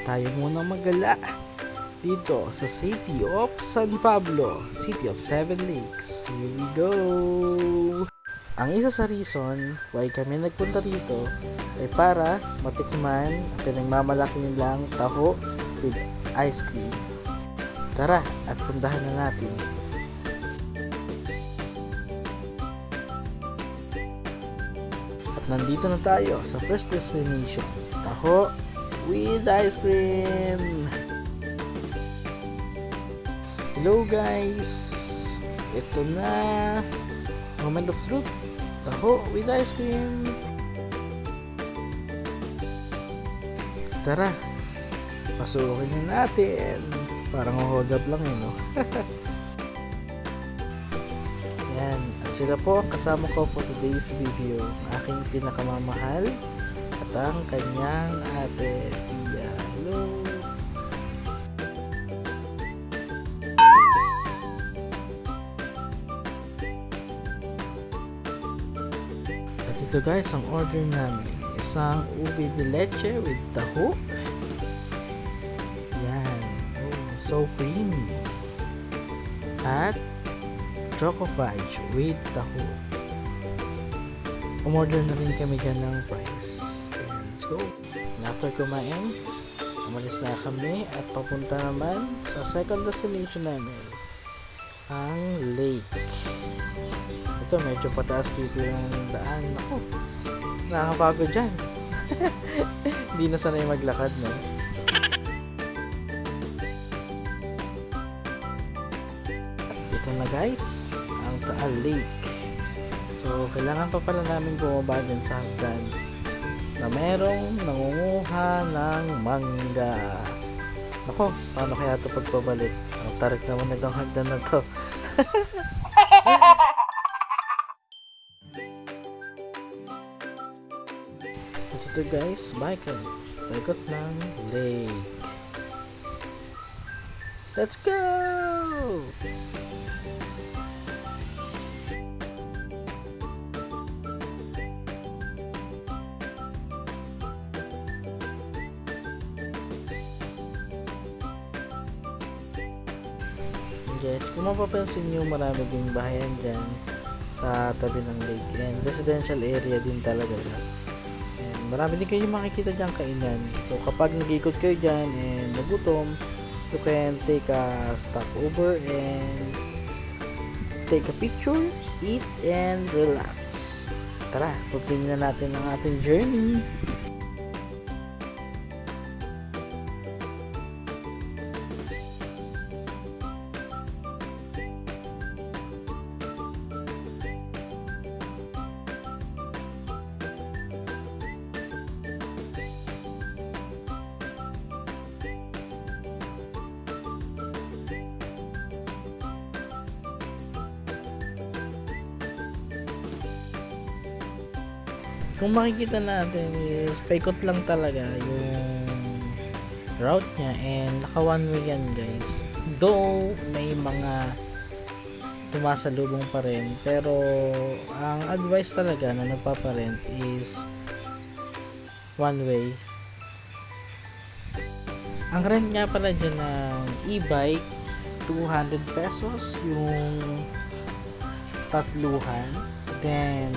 tayo muna magala dito sa City of San Pablo, City of Seven Lakes. Here we go! Ang isa sa reason why kami nagpunta rito ay para matikman ang pinagmamalaki nilang taho with ice cream. Tara at puntahan na natin. At nandito na tayo sa first destination, taho with ice cream. Hello guys! Ito na, moment of truth, taho with ice cream. Tara, pasukin na natin. Parang hold up lang no? Yan, at sila po ang kasama ko for today's video. Ang aking pinakamamahal at ang kanyang ate Pia. Hello! At ito guys, ang order namin, isang ube de leche with taho. Yan, oh, so creamy. At choco fudge with taho. Umorder na rin kami dyan ng fries. And let's go. And after kumain, umalis na kami at papunta naman sa second destination namin, ang lake. Ito, medyo pataas dito yung daan. Ako, nakakapagod dyan. Hindi na sanay maglakad no? At ito na guys, ang Taal Lake. So, kailangan pa pala namin bumaba dyan sa hagdan na merong nangunguha ng mangga. Ako, paano kaya ito pagpabalik? Ang tarik naman itong hagdan na to. At ito guys, baikot ng lake. Let's go! Guys, kung mapapansin nyo, marami ding bahayan dyan sa tabi ng lake and residential area din talaga dyan. And marami din kayo makikita dyan kainan. So kapag nag-ikot kayo dyan and nagutom, you can take a stopover and take a picture, eat and relax. Tara, continue na natin ang ating journey. Kung makikita natin is paikot lang talaga yung route niya and naka one way yan guys. Though may mga tumasalubong pa rin, pero ang advice talaga na nagpaparent is one way. Ang rent nga pala dyan ng e-bike 200 pesos yung tatluhan, then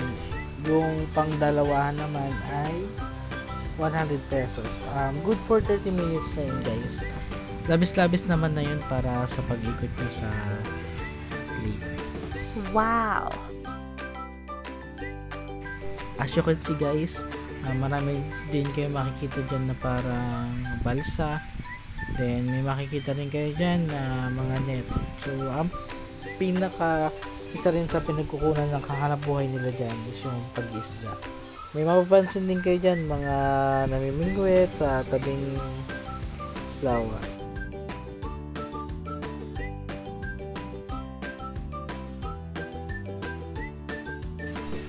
yung pangdalawahan naman ay 100 pesos. Good for 30 minutes na yun guys. Labis-labis naman na yun para sa pag-ikot nyo sa lake. Wow! As you can see guys, marami din kayo makikita dyan na parang balsa. Then may makikita rin kayo dyan na mga net. So ang isa rin sa pinagkukunan ng kahanap buhay nila dyan is yung pag-isda. May mapapansin din kayo dyan mga namimingwit sa tabing lawa.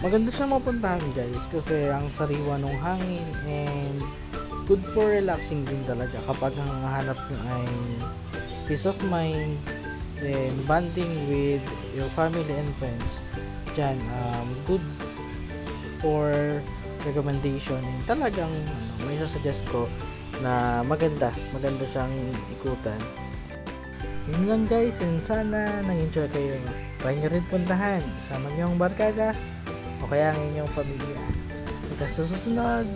Maganda siya mapuntahan guys kasi ang sariwa ng hangin and good for relaxing din talaga kapag ang hanap nyo ay peace of mind, then bonding with your family and friends. Diyan, good for recommendation. And talagang may sasuggest ko na maganda siyang ikutan. Yun lang guys, and sana nag-enjoy kayo. Try nyo rin puntahan, isama nyo ang barkada o kaya ang inyong pamilya. Hanggang sa susunod.